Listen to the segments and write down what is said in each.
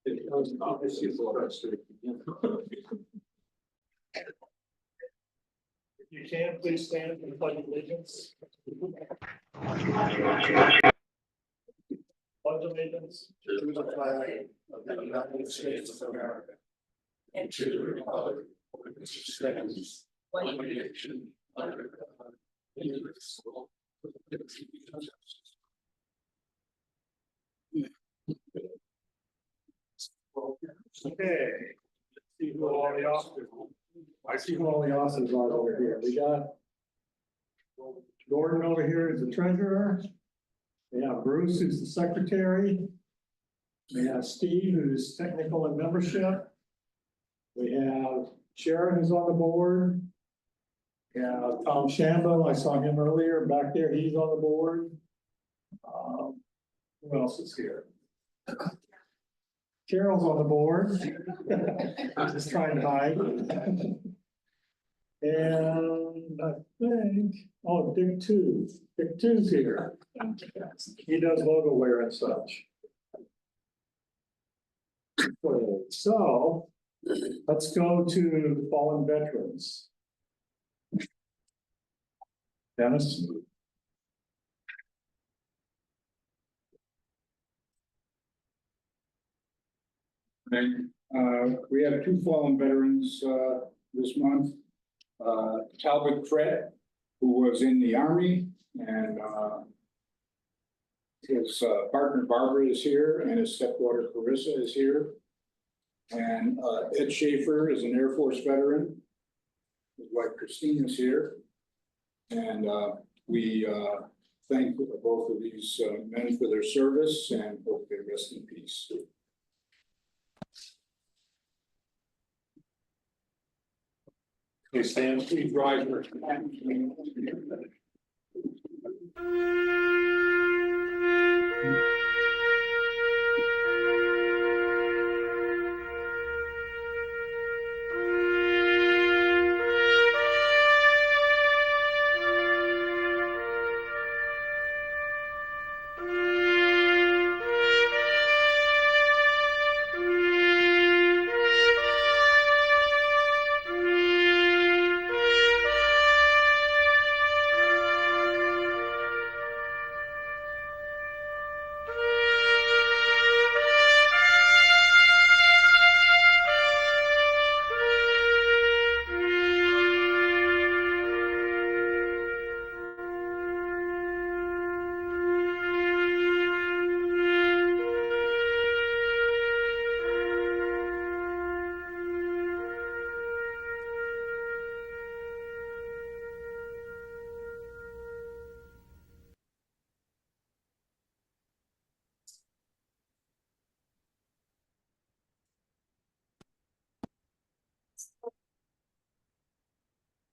It was obviously what I said. You can please stand for the pledge of allegiance. Pledge allegiance To the flag of the United States of America. And to the republic for which it stands, one nation, under God, indivisible, with liberty and justice. Okay. See who all the officers. I see who all the officers are over here. We got Gordon over here is the treasurer. We have Bruce, who's the secretary. We have Steve, who's technical and membership. We have Sharon, who's on the board. We have Tom Shambo, I saw him earlier back there, he's on the board. Who else is here? Carol's on the board. I'm just trying to hide. And I think, oh, Dick Two's here. He does logo wear and such. Okay, so let's go to fallen veterans. Dennis? We have two fallen veterans this month. Talbot Kret, who was in the Army, and his partner Barbara is here, and his stepdaughter Clarissa is here. And Ed Schaefer is an Air Force veteran. His wife Christine is here. And we thank both of these men for their service and hope they rest in peace. Please stand, please rise.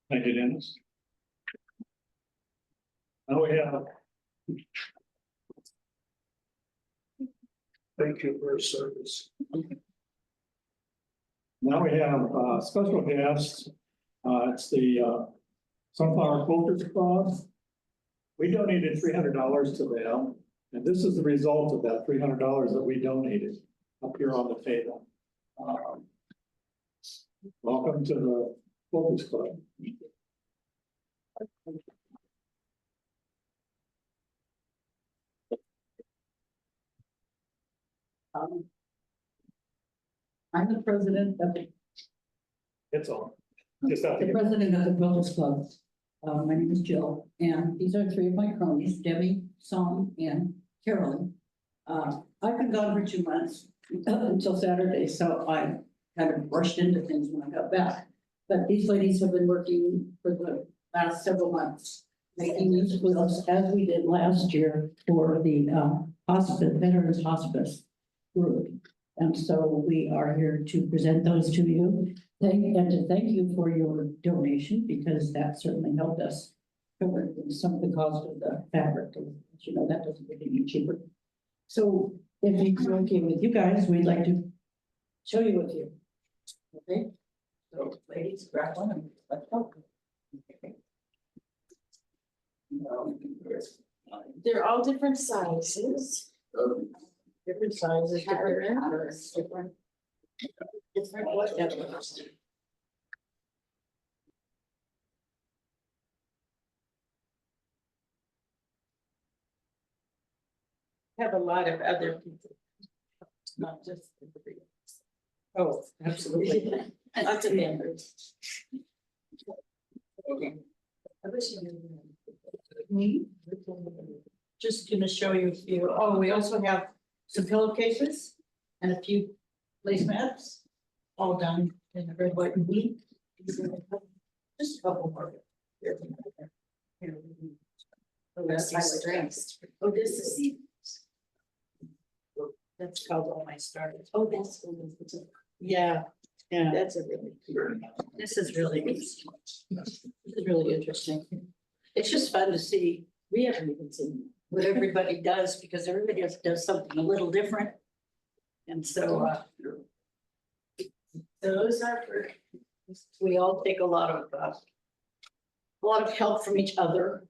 Thank you, Dennis. Now we have. Thank you for your service. Now we have special guests. It's the Sunflower Quilters Club. We donated $300 to them, and this is the result of that $300 that we donated up here on the table. Welcome to the Quilters Club. I'm the president of It's on. Just have to the get. president of the Quilters Club. My name is Jill, and these are three of my cronies, Debbie, Song, and Carolyn. I've been gone for 2 months until Saturday, so I kind of rushed into things when I got back. But these ladies have been working for the last several months, making these quilts as we did last year for the hospice, Veterans Hospice group. And so we are here to present those to you. And to thank you for your donation, because that certainly helped us cover some of the cost of the fabric. And you know, that doesn't get any cheaper. So if it's okay with you guys, we'd like to show you a few. Okay, so ladies, grab one and let's go. Okay. They're all different sizes. Different sizes, different patterns, different whatever. Have a lot of other people, not just the three. Oh, absolutely. Lots of members. Just gonna show you a few. Oh, we also have some pillowcases and a few placemats, all done in the red, white, and blue. Just a couple more. Oh, that's my strengths. Oh, this is. That's called All My Stars. Oh, that's. Yeah, yeah. That's a really. This is really, this is really interesting. It's just fun to see. We haven't even seen what everybody does because everybody else does something a little different. And so, those are for, we all take a lot of help from each other.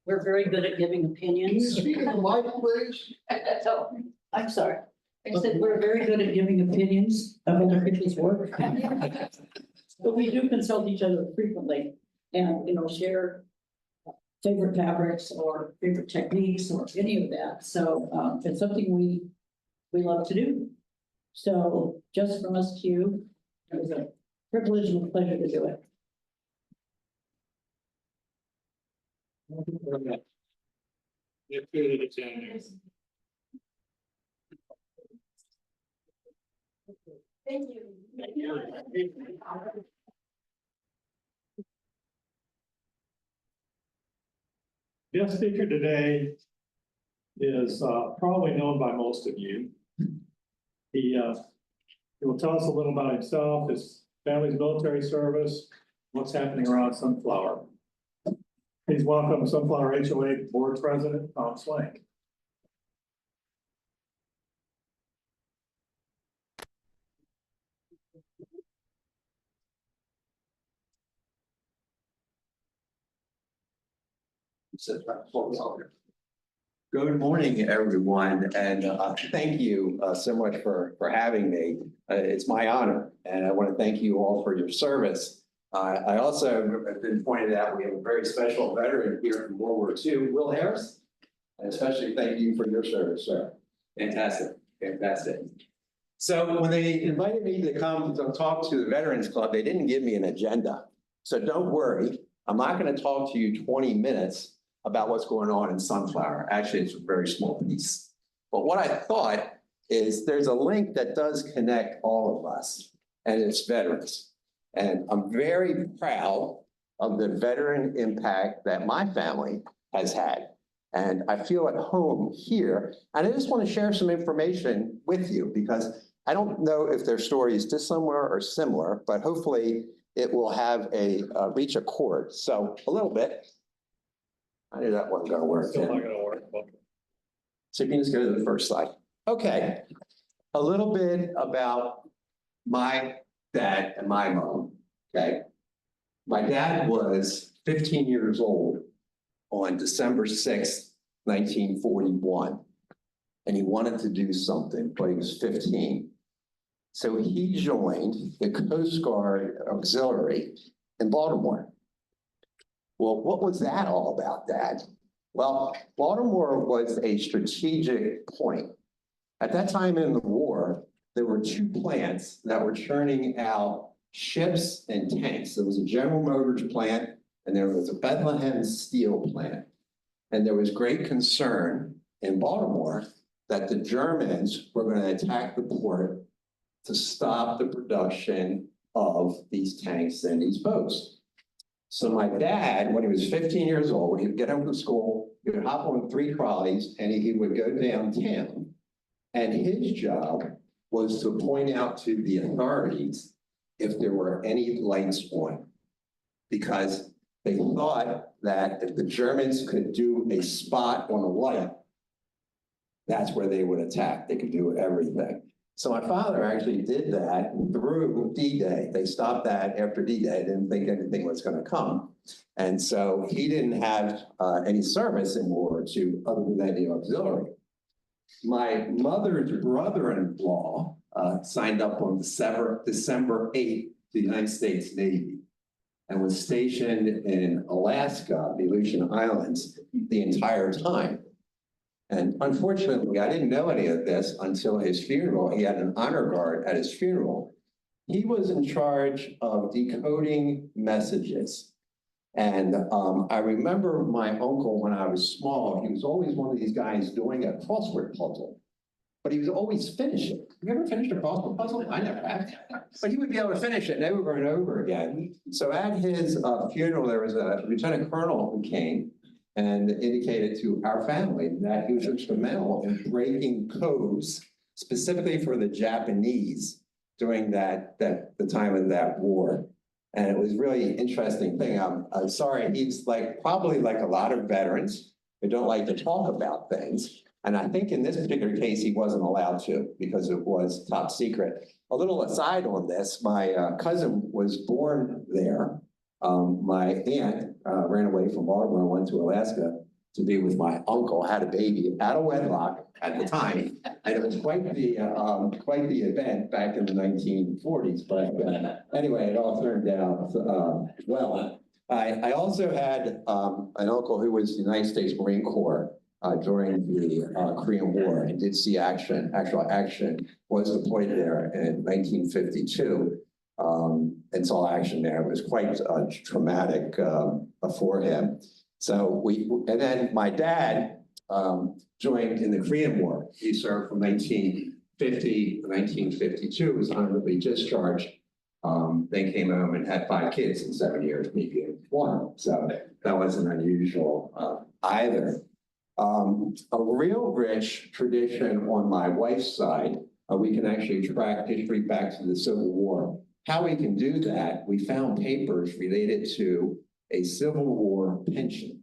We're very good at giving opinions. Speak in the mic, please. So, I'm sorry. I said we're very good at giving opinions of other people's work. But we do consult each other frequently and, you know, share favorite fabrics or favorite techniques or any of that. So it's something we love to do. So just from us to you, it was a privilege and a pleasure to do it. Thank you. Guest speaker today is probably known by most of you. He will tell us a little about himself, his family's military service, what's happening around Sunflower. Please welcome Sunflower HOA Board President Tom Swain. Good morning, everyone, and thank you so much for having me. It's my honor, and I want to thank you all for your service. I also have been pointed out we have a very special veteran here from World War II, Will Harris, and especially thank you for your service, sir. Fantastic, fantastic. So when they invited me to come to talk to the Veterans Club, they didn't give me an agenda. So don't worry, I'm not going to talk to you 20 minutes about what's going on in Sunflower. Actually, it's a very small piece. But what I thought is there's a link that does connect all of us, and it's veterans. And I'm very proud of the veteran impact that my family has had. And I feel at home here. And I just want to share some information with you because I don't know if their story is dissimilar or similar, but hopefully it will have reach a chord. So a little bit. I knew that wasn't going to work. Still not going to work. So you can just go to the first slide. Okay. A little bit about my dad and my mom. Okay. My dad was 15 years old on December 6th, 1941. And he wanted to do something, but he was 15. So he joined the Coast Guard Auxiliary in Baltimore. Well, what was that all about, Dad? Well, Baltimore was a strategic point. At that time in the war, there were two plants that were churning out ships and tanks. There was a General Motors plant and there was a Bethlehem Steel plant. And there was great concern in Baltimore that the Germans were going to attack the port to stop the production of these tanks and these boats. So my dad, when he was 15 years old, he would get home from school, he would hop on 3 trolleys and he would go downtown. And his job was to point out to the authorities if there were any lights on. Because they thought that if the Germans could do a spot on a light, that's where they would attack. They could do everything. So my father actually did that through D-Day. They stopped that after D-Day. They didn't think anything was going to come. And so he didn't have any service in World War II other than the auxiliary. My mother's brother-in-law signed up on December 8th to the United States Navy and was stationed in Alaska, the Aleutian Islands, the entire time. And unfortunately, I didn't know any of this until his funeral. He had an honor guard at his funeral. He was in charge of decoding messages. And I remember my uncle when I was small, he was always one of these guys doing a crossword puzzle, but he was always finishing. You ever finished a crossword puzzle? I never have. But he would be able to finish it over and over again. So at his funeral, there was a lieutenant colonel who came and indicated to our family that he was instrumental in breaking codes, specifically for the Japanese during the time of that war. And it was really interesting thing. I'm sorry, he's probably like a lot of veterans who don't like to talk about things. And I think in this particular case, he wasn't allowed to because it was top secret. A little aside on this, my cousin was born there. My aunt ran away from Baltimore and went to Alaska to be with my uncle, had a baby out of wedlock at the time. And it was quite the event back in the 1940s. But anyway, it all turned out well. I also had an uncle who was the United States Marine Corps during the Korean War and did see actual action, was deployed there in 1952. And saw action there. It was quite traumatic for him. So and then my dad joined in the Korean War. He served from 1950 to 1952, was honorably discharged. Then came home and had 5 kids in 7 years, me being 1. So that wasn't unusual either. A real rich tradition on my wife's side, we can actually track history back to the Civil War. How we can do that, we found papers related to a Civil War pension.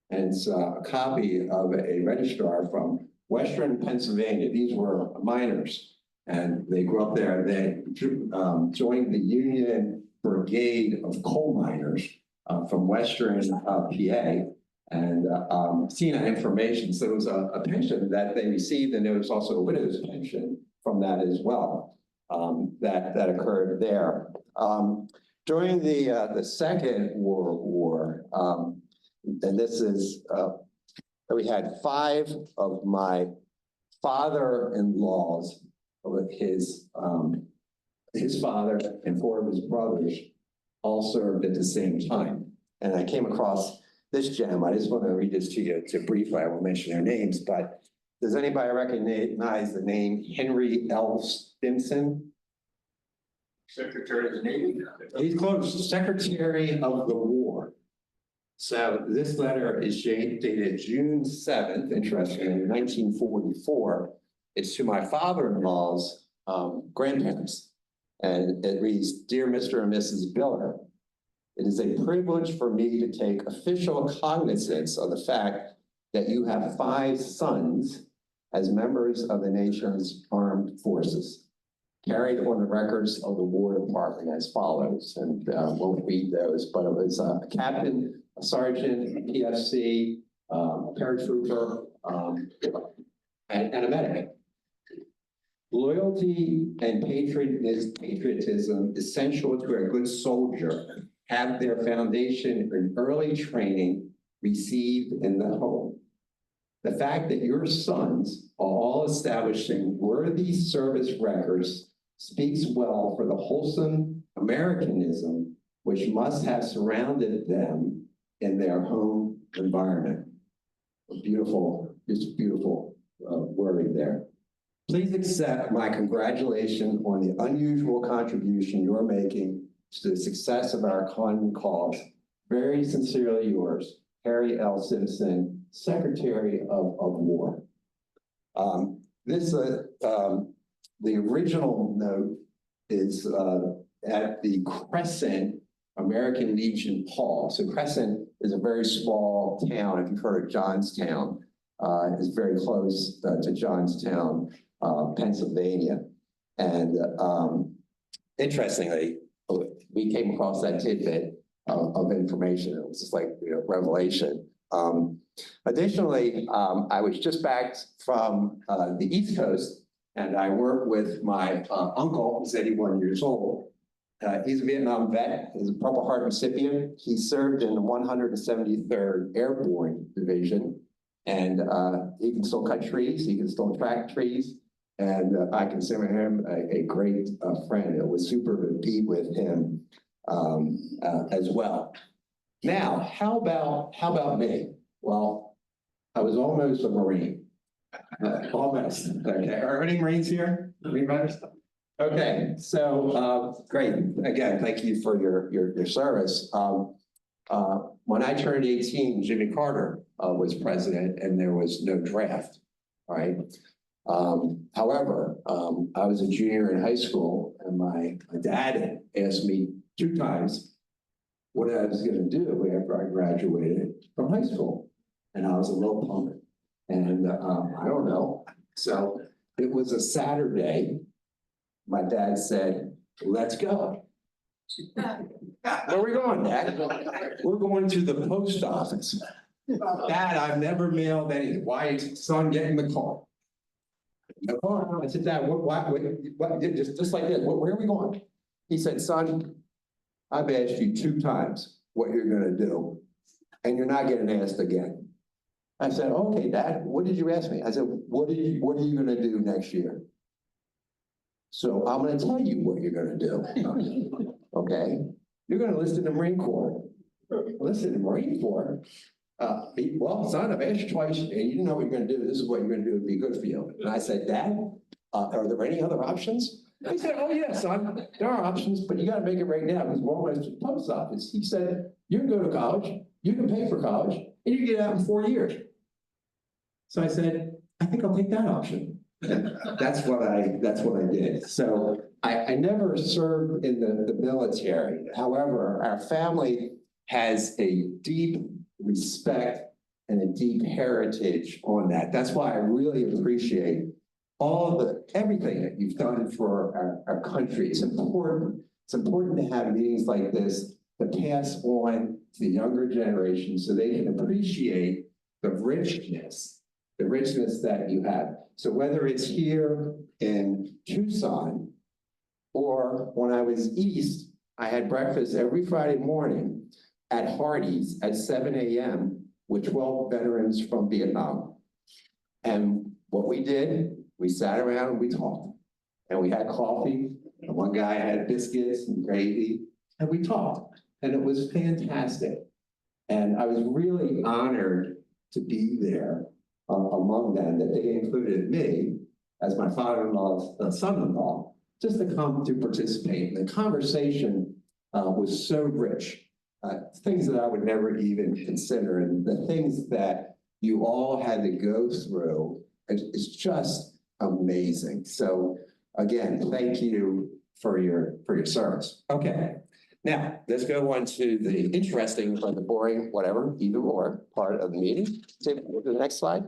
And it's a copy of a registrar from Western Pennsylvania. These were miners, and they grew up there. They joined the Union Brigade of Coal Miners from Western PA, and seen that information. So it was a pension that they received, and there was also a widow's pension from that as well. That occurred there. During the Second World War, and this is, we had 5 of my father-in-laws with his father and 4 of his brothers all served at the same time. And I came across this gem. I just want to read this to you briefly. I won't mention their names, but does anybody recognize the name Henry L. Stimson? Secretary of the Navy. He's close, Secretary of the War. So this letter is dated June 7th, interestingly, 1944. It's to my father-in-law's grandparents. And it reads, "Dear Mr. and Mrs. Biller, it is a privilege for me to take official cognizance of the fact that you have 5 sons as members of the nation's armed forces, carried on the records of the War Department as follows." And we'll read those, but it was a captain, a sergeant, a PFC, a paratrooper, and a medic. Loyalty and patriotism essential to a good soldier have their foundation in early training received in the home. The fact that your sons are all establishing worthy service records speaks well for the wholesome Americanism which must have surrounded them in their home environment. Beautiful, just beautiful wording there. Please accept my congratulations on the unusual contribution you're making to the success of our common cause. Very sincerely yours, Harry L. Simpson, Secretary of War. The original note is at the Crescent American Legion Hall. So Crescent is a very small town. If you've heard of Johnstown, it's very close to Johnstown, Pennsylvania. And interestingly, we came across that tidbit of information. It was just like, revelation. Additionally, I was just back from the East Coast, and I work with my uncle, who's 81 years old. He's a Vietnam vet, he's a Purple Heart recipient. He served in the 173rd Airborne Division, and he can still cut trees, he can still track trees, and I consider him a great friend. It was super to be with him as well. Now, how about me? Well, I was almost a Marine. Almost. Okay. Are any Marines here? Marine riders? Okay. So great. Again, thank you for your service. When I turned 18, Jimmy Carter was president, and there was no draft. Right. However, I was a junior in high school, and my dad asked me 2 times what I was going to do after I graduated from high school. And I was a little punk. And I don't know. So it was a Saturday. My dad said, let's go. Where are we going, Dad? We're going to the post office. Dad, I've never mailed anything. Why, son, get in the car. The car. I said, Dad, what, just like this, where are we going? He said, son, I've asked you 2 times what you're going to do, and you're not getting asked again. I said, okay, Dad, what did you ask me? I said, what are you going to do next year? So I'm going to tell you what you're going to do. Okay? You're going to enlist in the Marine Corps. Enlist in the Marine Corps? Well, son, I've asked you twice, and you didn't know what you're going to do. This is what you're going to do. It'd be good for you. And I said, Dad, are there any other options? He said, oh, yeah, son, there are options, but you got to make it right now because we're almost to the post office. He said, you can go to college, you can pay for college, and you can get out in 4 years. So I said, I think I'll take that option. That's what I did. So I never served in the military. However, our family has a deep respect and a deep heritage on that. That's why I really appreciate everything that you've done for our country. It's important. It's important to have meetings like this to pass on to the younger generation so they can appreciate the richness that you have. So whether it's here in Tucson or when I was east, I had breakfast every Friday morning at Hardee's at 7 a.m. with 12 veterans from Vietnam. And what we did, we sat around and we talked. And we had coffee, and one guy had biscuits and gravy, and we talked. And it was fantastic. And I was really honored to be there among them, that they included me as my father-in-law's son-in-law, just to come to participate. And the conversation was so rich, things that I would never even consider, and the things that you all had to go through, it's just amazing. So again, thank you for your service. Okay, now let's go on to the interesting or the boring, whatever, either or part of the meeting. So the next slide.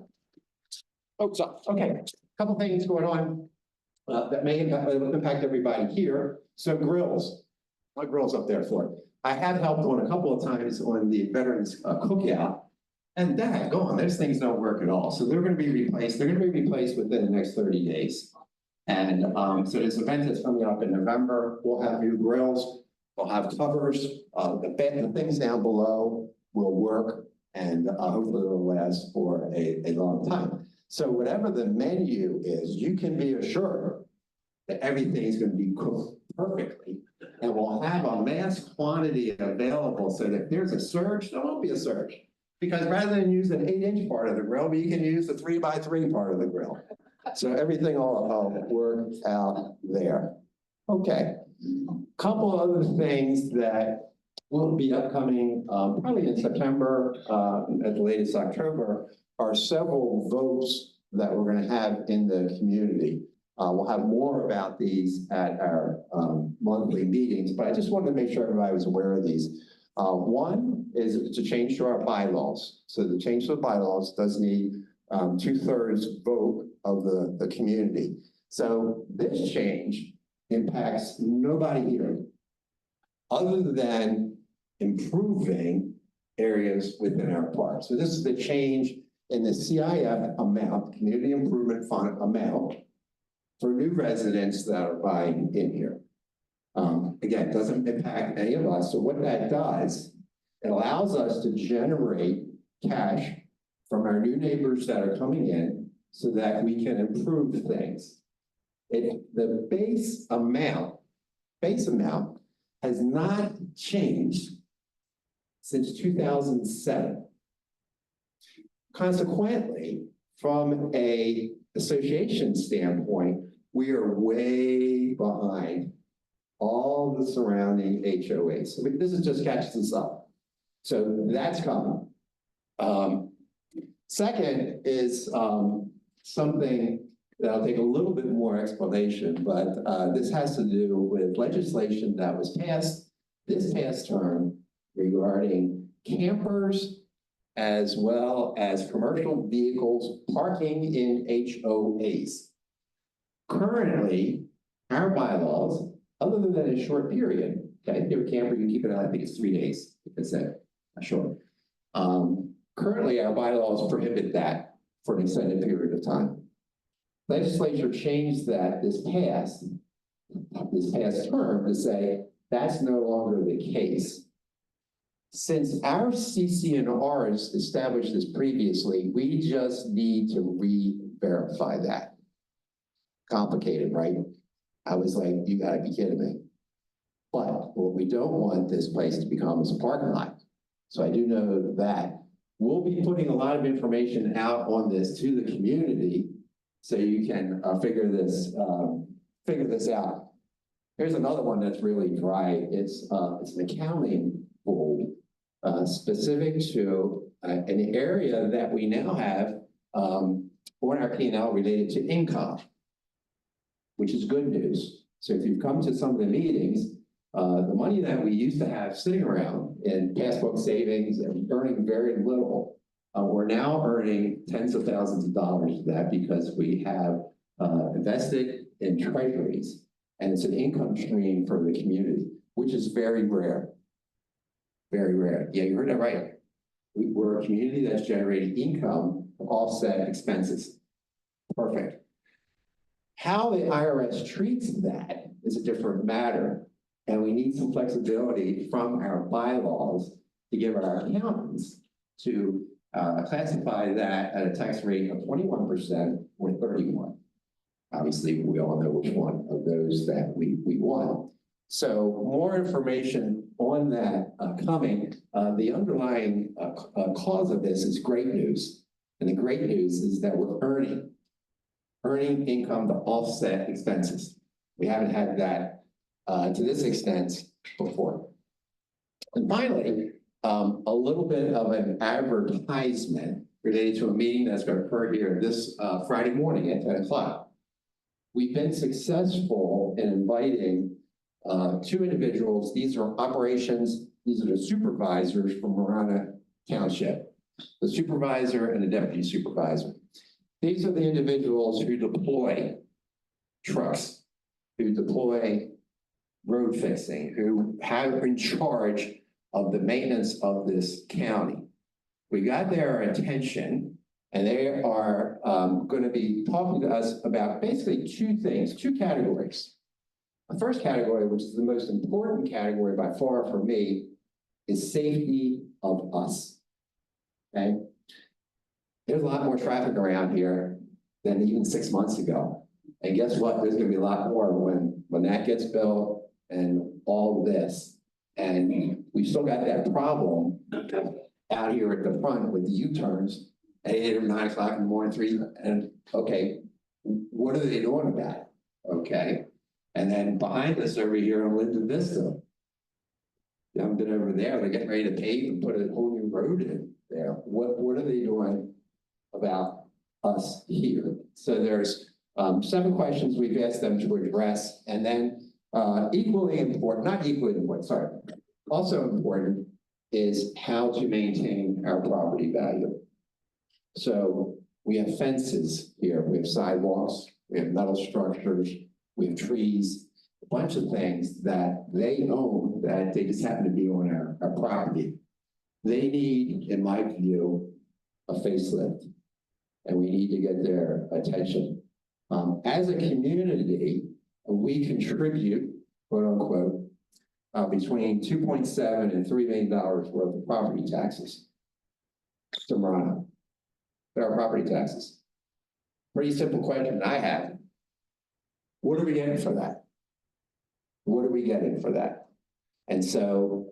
Oh, so, okay, a couple things going on that may impact everybody here. So grills, my grill's up there for it. I have helped on a couple of times on the veterans cookout, and daggone, those things don't work at all. So they're going to be replaced. They're going to be replaced within the next 30 days. And so this event is coming up in November. We'll have new grills. We'll have covers. The things down below will work, and hopefully it'll last for a long time. So whatever the menu is, you can be assured that everything is going to be cooked perfectly, and we'll have a mass quantity available so that if there's a surge, there won't be a surge. Because rather than use an 8-inch part of the grill, you can use the 3x3 part of the grill. So everything will work out there. Okay, couple other things that will be upcoming probably in September, at the latest October, are several votes that we're going to have in the community. We'll have more about these at our monthly meetings, but I just wanted to make sure everybody was aware of these. One is to change to our bylaws. So the change to the bylaws does need 2/3 vote of the community. So this change impacts nobody here other than improving areas within our park. So this is the change in the CIF amount, Community Improvement Fund amount, for new residents that are buying in here. Again, doesn't impact any of us. So what that does, it allows us to generate cash from our new neighbors that are coming in so that we can improve things. The base amount has not changed since 2007. Consequently, from a association standpoint, we are way behind all the surrounding HOAs. So this is just catches us up. So that's coming. Second is something that'll take a little bit more explanation, but this has to do with legislation that was passed this past term regarding campers as well as commercial vehicles parking in HOAs. Currently, our bylaws, other than a short period, okay, if you're a camper, you keep it on, I think it's 3 days, because that's short. Currently, our bylaws prohibit that for an extended period of time. Legislature changed that this past term to say that's no longer the case. Since our CC&Rs established this previously, we just need to re-verify that. Complicated, right? I was like, you gotta be kidding me. But what we don't want this place to become is a parking lot. So I do know that we'll be putting a lot of information out on this to the community so you can figure this out. Here's another one that's really dry. It's an accounting rule specific to an area that we now have on our P&L related to income, which is good news. So if you've come to some of the meetings, the money that we used to have sitting around in passbook savings and earning very little, we're now earning tens of thousands of dollars of that because we have invested in treasuries, and it's an income stream for the community, which is very rare. Very rare. Yeah, you heard that right. We're a community that's generating income to offset expenses. Perfect. How the IRS treats that is a different matter. And we need some flexibility from our bylaws to give our accountants to classify that at a tax rate of 21% or 31%. Obviously, we all know which one of those that we want. So more information on that coming. The underlying cause of this is great news. And the great news is that we're earning income to offset expenses. We haven't had that to this extent before. And finally, a little bit of an advertisement related to a meeting that's going to occur here this Friday morning at 10 o'clock. We've been successful in inviting 2 individuals. These are operations. These are the supervisors from Marana Township, the supervisor and the deputy supervisor. These are the individuals who deploy trucks, who deploy road fixing, who have in charge of the maintenance of this county. We got their attention, and they are going to be talking to us about basically 2 things, 2 categories. The first category, which is the most important category by far for me, is safety of us. Okay? There's a lot more traffic around here than even 6 months ago. And guess what? There's going to be a lot more when that gets built and all this. And we've still got that problem out here at the front with the U-turns at 8 or 9 o'clock in the morning, 3. And okay, what are they doing about it? Okay. And then behind us over here on Linden Vista, you haven't been over there. They're getting ready to pave and put a whole new road in there. What are they doing about us here? So there's 7 questions we've asked them to address, and then equally important, not equally important, sorry, also important is how to maintain our property value. So we have fences here, we have sidewalks, we have metal structures, we have trees, a bunch of things that they own that they just happen to be on our property. They need, in my view, a facelift. And we need to get their attention. As a community, we contribute, quote unquote, between 2.7 and $3 million worth of property taxes to Marana. There are property taxes. Pretty simple question I have. What are we getting for that? What are we getting for that? And so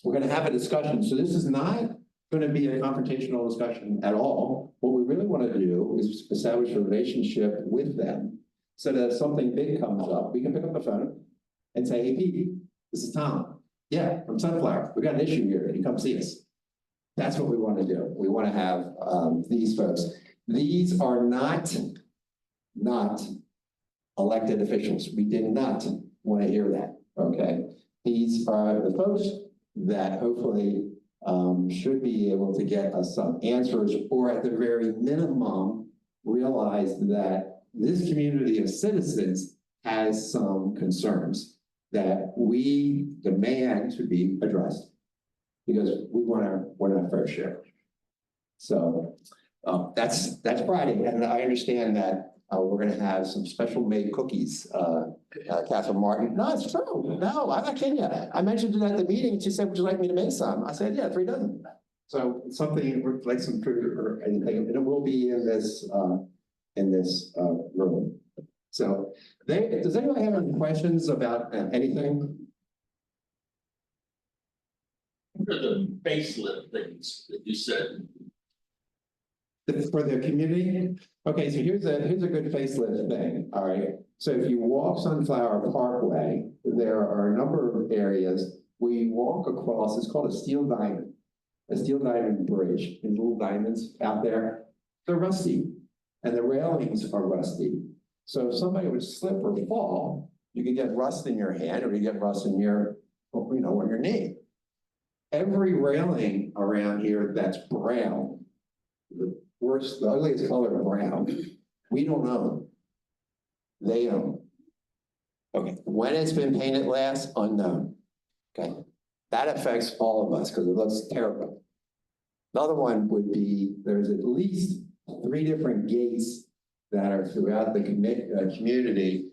we're going to have a discussion. So this is not going to be a confrontational discussion at all. What we really want to do is establish a relationship with them so that if something big comes up, we can pick up the phone and say, hey, Pete, this is Tom. Yeah, from Sunflower. We got an issue here. Can you come see us? That's what we want to do. We want to have these folks. These are not elected officials. We did not want to hear that, okay? These are the folks that hopefully should be able to get us some answers, or at the very minimum, realize that this community of citizens has some concerns that we demand to be addressed because we want our fair share. So that's Friday, and I understand that we're going to have some special made cookies, Catherine Martin. No, it's true. No, I'm not kidding you. I mentioned it at the meeting. She said, would you like me to make some? I said, yeah, 3 dozen. So something like some food or anything, and it will be in this room. So does anyone have any questions about anything? What are the facelift things that you said? For the community? Okay, so here's a good facelift thing, all right? So if you walk Sunflower Parkway, there are a number of areas we walk across. It's called a steel diamond bridge, and little diamonds out there. They're rusty, and the railings are rusty. So if somebody would slip or fall, you could get rust in your hand, or you get rust in your, on your knee. Every railing around here that's brown, the ugliest color brown, we don't own. They own. Okay, when it's been painted last, unknown. Okay, that affects all of us because it looks terrible. Another one would be, there's at least 3 different gates that are throughout the community.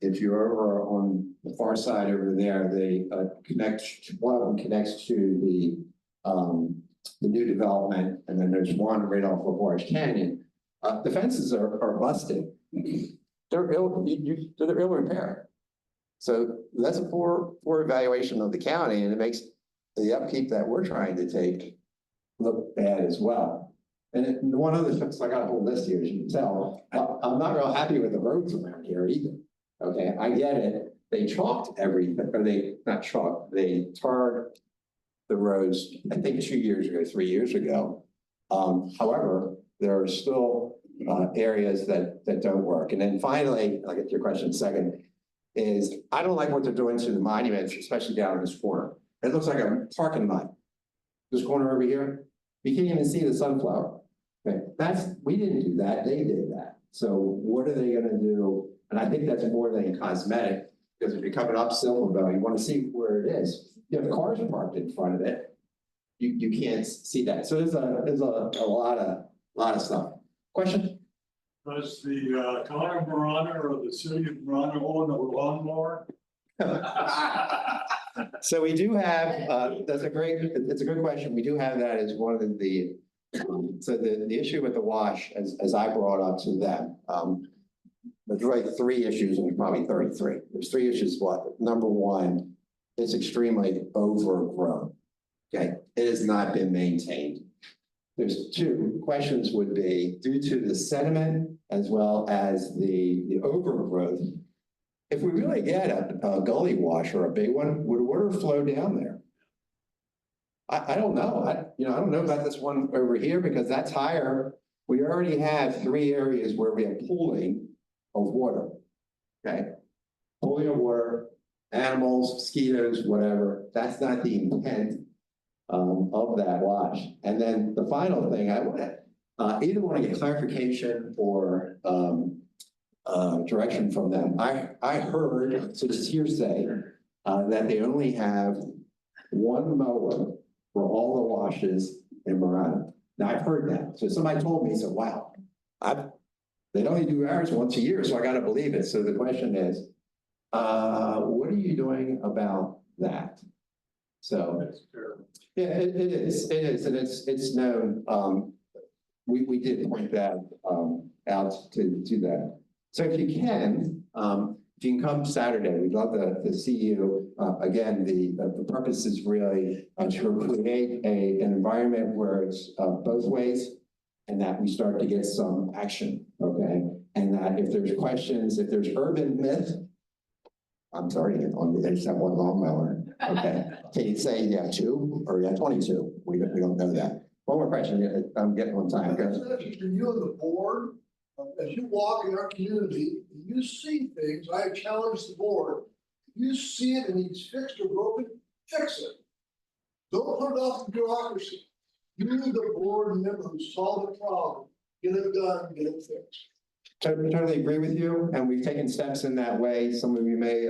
If you're over on the far side over there, they one of them connects to the new development, and then there's one right off of Orange Canyon. The fences are busted. They're ill repair. So that's a poor evaluation of the county, and it makes the upkeep that we're trying to take look bad as well. And one other thing, so I got a whole list here, as you can tell. I'm not real happy with the roads around here either. Okay, I get it. They chalked everything, or they tarred the roads, I think 2 years ago, 3 years ago. However, there are still areas that don't work. And then finally, I'll get to your question in a second, is I don't like what they're doing to the monuments, especially down in this corner. It looks like a parking lot. This corner over here, you can't even see the sunflower. Okay, we didn't do that, they did that. So what are they gonna do? And I think that's more than cosmetic, because if you're coming up Silverville, you wanna see where it is. You have cars parked in front of it. You can't see that. So there's a lot of stuff. Question? Does the town of Marana or the city of Marana own a lawnmower? So we do have, it's a good question. We do have that as one of the so the issue with the wash, as I brought up to them, there's really 3 issues, and there's probably 33. There's 3 issues. Number 1, it's extremely overgrown. Okay, it has not been maintained. There's 2 questions would be due to the sediment as well as the overgrowth. If we really get a gully wash or a big one, would water flow down there? I don't know. I don't know about this one over here because that's higher. We already have 3 areas where we have pooling of water. Okay, pooling of water, animals, mosquitoes, whatever. That's not the intent of that wash. And then the final thing, I either want to get clarification or direction from them. I heard, so this is hearsay, that they only have 1 mower for all the washes in Marana. Now, I've heard that. So somebody told me, so wow, they only do ours once a year, so I gotta believe it. So the question is, what are you doing about that? So, That's terrible. yeah, it is, and it's known, we did point that, out to that. So if you can come Saturday, we'd love to see you. Again, the purpose is really to create an environment where it's both ways, and that we start to get some action, okay? And that if there's questions, if there's urban myth, I'm sorry, they just have one lawnmower, okay? Can you say you have two or you have 22? We don't know that. One more question, I'm getting on time. For you and the board, as you walk in our community, you see things, I have challenged the board. You see it and needs fixed or broken, fix it. Don't put it off to bureaucracy. You, the board member who solved the problem, get it done, get it fixed. Totally agree with you, and we've taken steps in that way. Some of you may,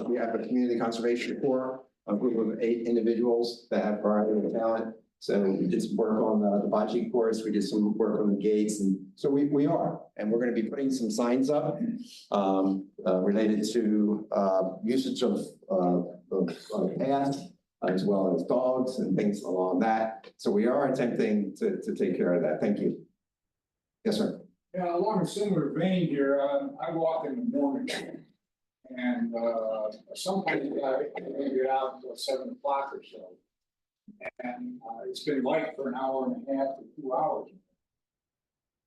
we have a community conservation corps, a group of 8 individuals that have variety of talent. So we did some work on the bocce course, we did some work on the gates, and so we are, and we're gonna be putting some signs up related to usage of paths, as well as dogs and things along that. So we are attempting to take care of that. Thank you. Yes, sir. Yeah, along a similar vein here, I walk in the morning. And sometimes I get out until 7 o'clock or so. And it's been light for an hour and a half to 2 hours.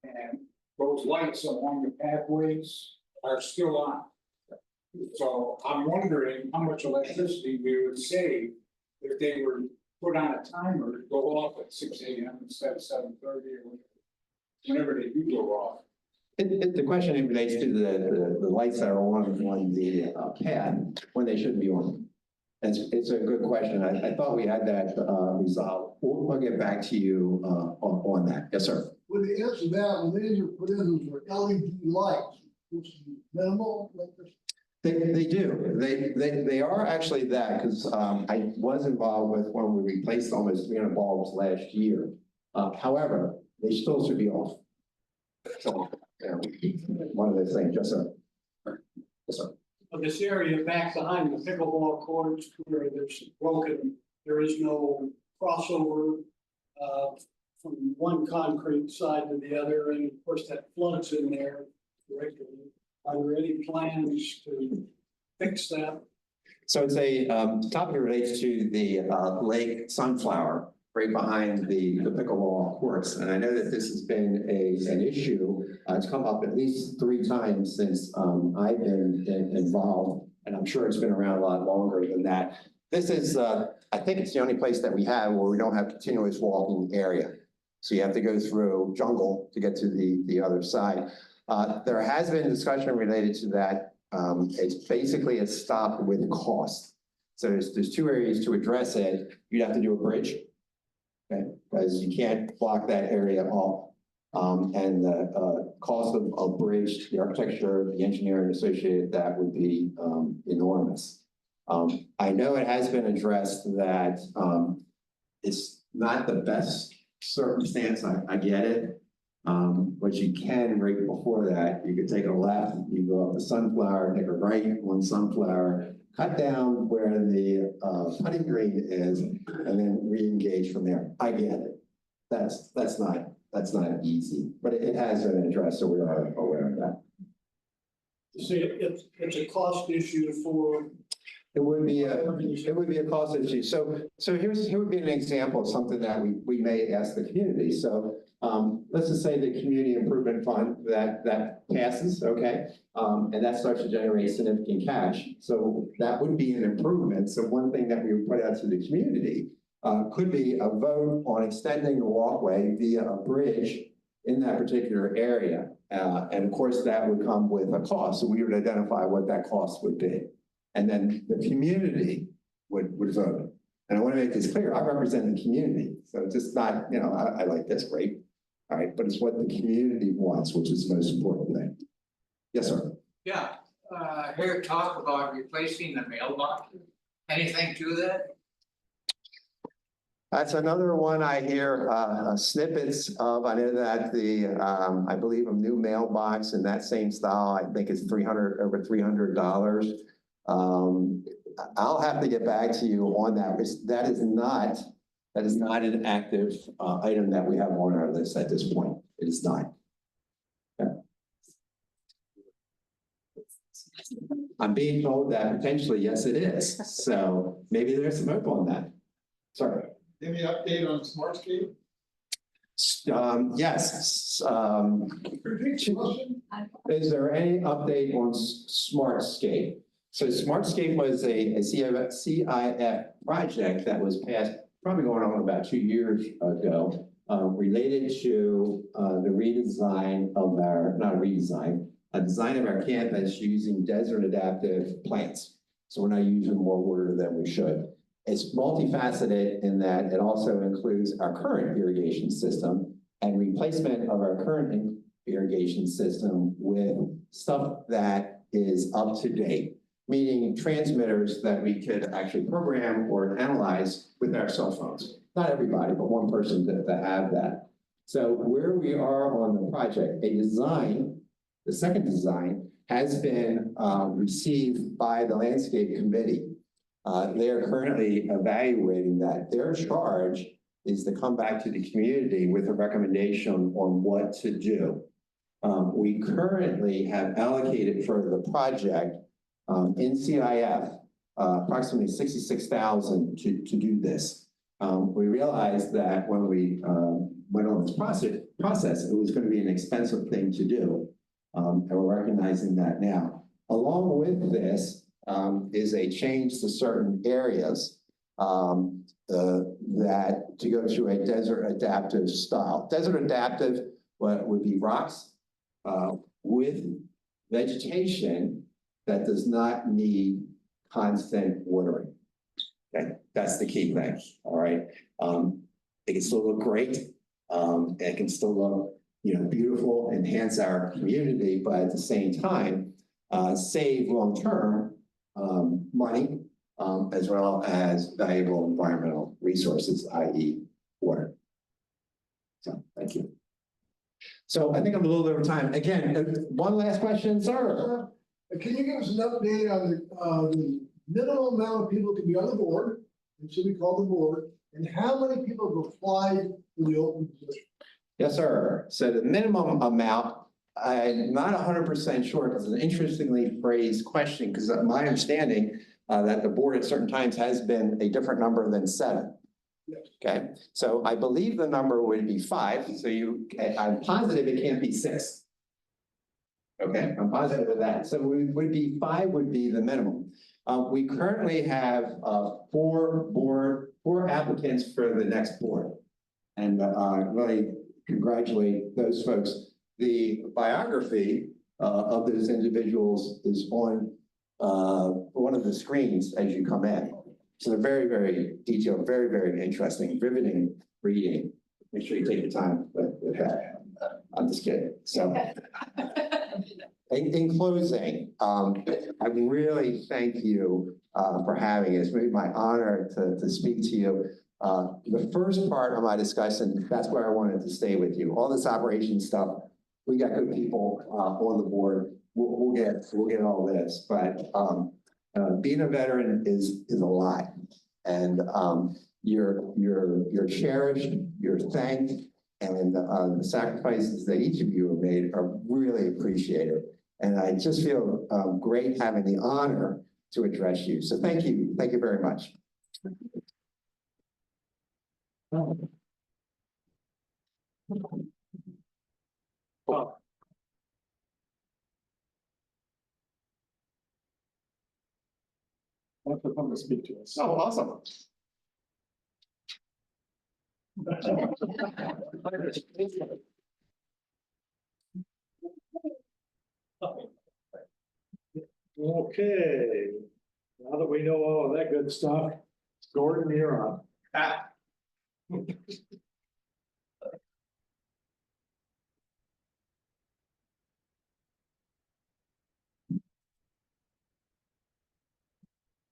And those lights along the pathways are still on. So I'm wondering how much electricity we would save if they were put on a timer to go off at 6 a.m. instead of 7:30 or whenever they do go off. The question relates to the lights that are on the pad when they shouldn't be on. It's a good question. I thought we had that resolved. We'll get back to you on that. Yes, sir. With the answer to that, when these are put in, those were LED lights, which is minimal electricity. They do. They are actually that, because I was involved with when we replaced almost 300 bulbs last year. However, they still should be off. So, yeah, one of those things. Yes, sir. Yes, sir. This area back behind the pickleball courts where there's broken, there is no crossover from one concrete side to the other, and of course that floods in there regularly. Are there any plans to fix that? So it's a topic relates to the Lake Sunflower right behind the pickleball courts. And I know that this has been an issue. It's come up at least 3 times since I've been involved, and I'm sure it's been around a lot longer than that. This is, I think it's the only place that we have where we don't have continuous walking area. So you have to go through jungle to get to the other side. There has been discussion related to that. It's basically a stop with cost. So there's 2 areas to address it. You'd have to do a bridge. Okay, because you can't block that area off. And the cost of a bridge, the architecture, the engineering associated with that would be enormous. I know it has been addressed that it's not the best circumstance, I get it. But you can, right before that, you could take a left, you go up the Sunflower, take a right on Sunflower, cut down where the putting green is, and then re-engage from there. I get it. That's not easy, but it has been addressed, so we are aware of that. You see, it's a cost issue for. It would be a cost issue. So here would be an example of something that we may ask the community. So let's just say the community improvement fund that passes, okay? And that starts to generate significant cash. So that would be an improvement. So one thing that we would put out to the community could be a vote on extending the walkway via a bridge in that particular area. And of course, that would come with a cost. So we would identify what that cost would be. And then the community would vote. And I want to make this clear, I represent the community. So it's just not, I like this, great. All right, but it's what the community wants, which is the most important thing. Yes, sir. Yeah, here talk about replacing the mailbox. Anything to that? That's another one I hear snippets of. I know that I believe a new mailbox in that same style, I think it's over $300. I'll have to get back to you on that. That is not an active item that we have on our list at this point. It is not. Okay. I'm being told that potentially, yes, it is. So maybe there's some hope on that. Sorry. Any update on Smartscape? Yes. Repeat the question. Is there any update on Smartscape? So Smartscape was a CIF project that was passed probably going on about 2 years ago, related to the redesign of a design of our campus using desert adaptive plants. So we're not using more water than we should. It's multifaceted in that it also includes our current irrigation system and replacement of our current irrigation system with stuff that is up to date, meaning transmitters that we could actually program or analyze with our cell phones. Not everybody, but one person to have that. So where we are on the project, the second design has been received by the landscape committee. They are currently evaluating that. Their charge is to come back to the community with a recommendation on what to do. We currently have allocated for the project in CIF approximately $66,000 to do this. We realized that when we went on this process, it was going to be an expensive thing to do. And we're recognizing that now. Along with this, is a change to certain areas that to go to a desert adaptive style. Desert adaptive would be rocks with vegetation that does not need constant watering. Okay, that's the key thing. All right, it can still look great. It can still look, beautiful, enhance our community, but at the same time, save long-term money, as well as valuable environmental resources, i.e. water. So, thank you. So I think I'm a little over time. Again, one last question, sir. Can you give us an update on the minimum amount of people to be on the board, and should we call the board, and how many people have applied for the open position? Yes, sir. So the minimum amount, I'm not 100% sure, because it's an interestingly phrased question, because my understanding that the board at certain times has been a different number than 7. Yes. Okay, so I believe the number would be 5. So I'm positive it can't be 6. Okay, I'm positive of that. So we would be 5 would be the minimum. We currently have 4 applicants for the next board, and really congratulate those folks. The biography of those individuals is on one of the screens as you come in. So they're very, very detailed, very, very interesting, riveting reading. Make sure you take your time with that. I'm just kidding. So in closing, I really thank you for having us. It's really my honor to speak to you. The first part of my discussion, that's where I wanted to stay with you. All this operation stuff, we got good people on the board. We'll get all this, but being a veteran is a lot, and you're cherished, you're thanked, and the sacrifices that each of you have made are really appreciated. And I just feel great having the honor to address you. So thank you very much. Want to come and speak to us. Oh, awesome. Okay, now that we know all of that good stuff, Gordon, you're on.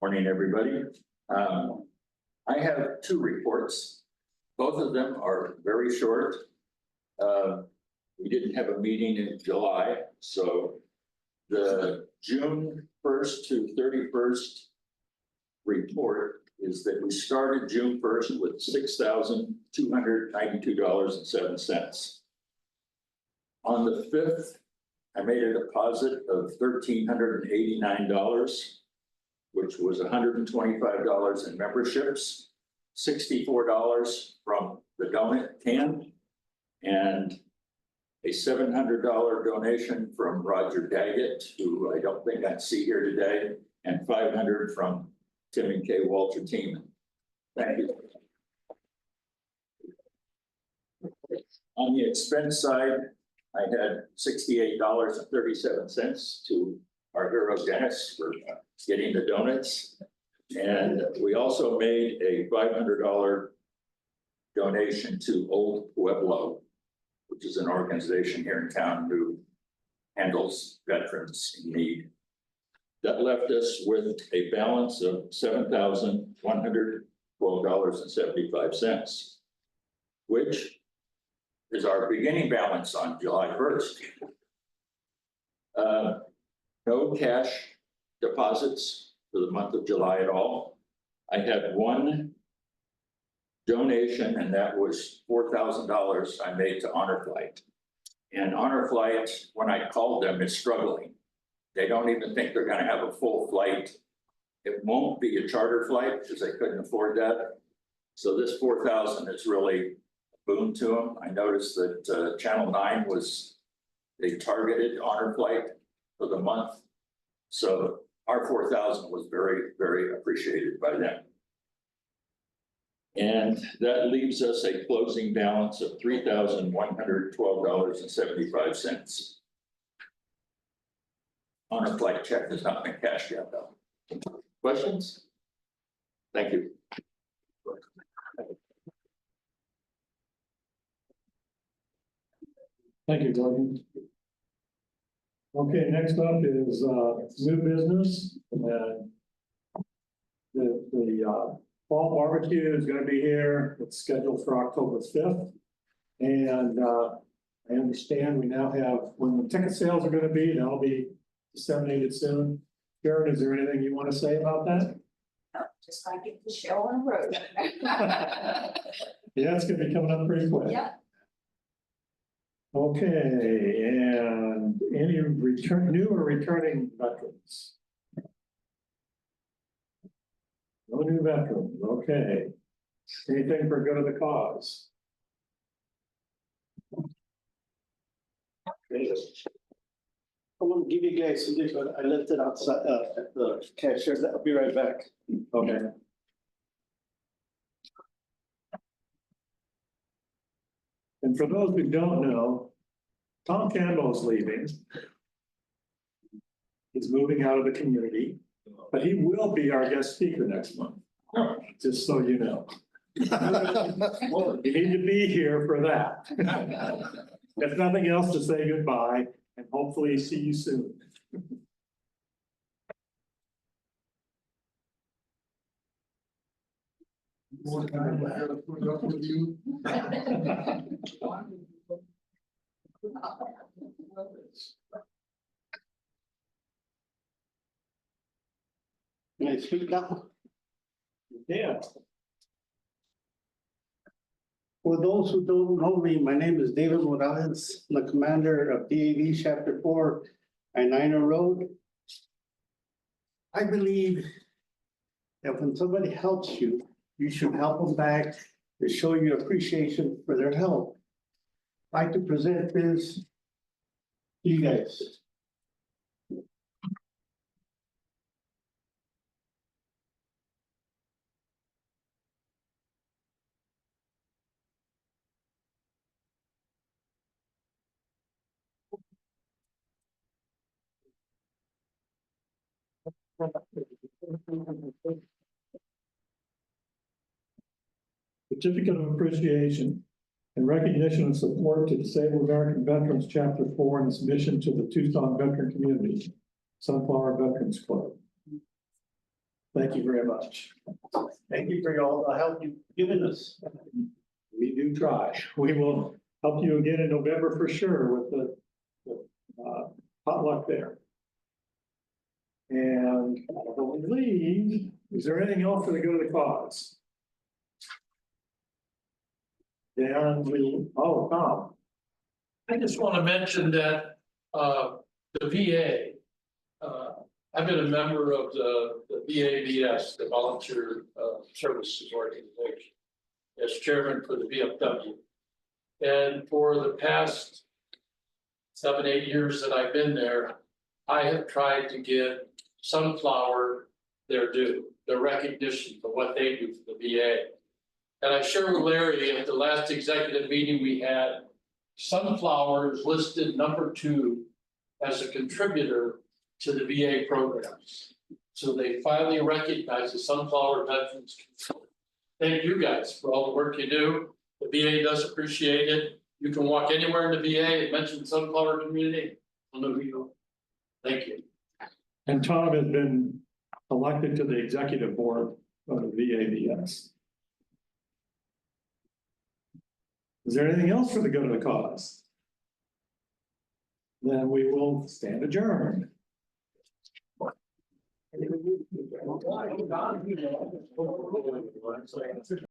Morning, everybody. I have 2 reports. Both of them are very short. We didn't have a meeting in July, so the June 1st to 31st report is that we started June 1st with $6,292.07. On the 5th, I made a deposit of $1,389, which was $125 in memberships, $64 from the donut can, and a $700 donation from Roger Daggett, who I don't think I see here today, and $500 from Tim and Kay Walter Teeman. Thank you. On the expense side, I had $68.37 to our hero Dennis for getting the donuts. And we also made a $500 donation to Old Pueblo, which is an organization here in town who handles veterans in need. That left us with a balance of $7,112.75, which is our beginning balance on July 1st. No cash deposits for the month of July at all. I had one donation, and that was $4,000 I made to Honor Flight. And Honor Flight, when I called them, is struggling. They don't even think they're gonna have a full flight. It won't be a charter flight because they couldn't afford that. So this 4,000 is really a boon to them. I noticed that Channel 9 they targeted Honor Flight for the month. So our 4,000 was very, very appreciated by them. And that leaves us a closing balance of $3,112.75. Honor Flight check has not been cashed yet, though. Questions? Thank you. Thank you, Gordon. Okay, next up is new business. The fall barbecue is going to be here. It's scheduled for October 5th. And I understand we now have, when the ticket sales are going to be, that'll be disseminated soon. Karen, is there anything you want to say about that? No, just gotta get the show on the road. Yeah, it's going to be coming up pretty quick. Yeah. Okay, and any new or returning veterans? No new veterans, okay. Anything for good of the cause? I want to give you guys some different, I left it outside, at the cashier, I'll be right back. Okay. And for those who don't know, Tom Campbell's leaving. He's moving out of the community, but he will be our guest speaker next month, just so you know. You need to be here for that. If nothing else, to say goodbye and hopefully see you soon. More time I had to put up with you. Can I speak now? Yeah. For those who don't know me, my name is David Morales, I'm the commander of DAV Chapter 4 and Niner Road. I believe that when somebody helps you, you should help them back to show your appreciation for their help. I'd like to present this to you guys. Certificate of appreciation and recognition and support to Disabled American Veterans Chapter 4 and its mission to the Tucson veteran community, Sunflower Veterans Club. Thank you very much. Thank you for all the help you've given us. We do try. We will help you again in November for sure with the potluck there. And I believe, is there anything else for the good of the cause? Then Tom. I just want to mention that, the VA, I've been a member of the VAVS, the Volunteer Services Organization, as chairman for the VFW. And for the past 7-8 years that I've been there, I have tried to give Sunflower their due, their recognition for what they do for the VA. And I shared with Larry at the last executive meeting we had, Sunflower is listed number 2 as a contributor to the VA programs. So they finally recognize the Sunflower Veterans. Thank you guys for all the work you do. The VA does appreciate it. You can walk anywhere in the VA and mention Sunflower Community. I know who you are. Thank you. And Tom has been elected to the executive board of the VAVS. Is there anything else for the good of the cause? Then we will stand adjourned.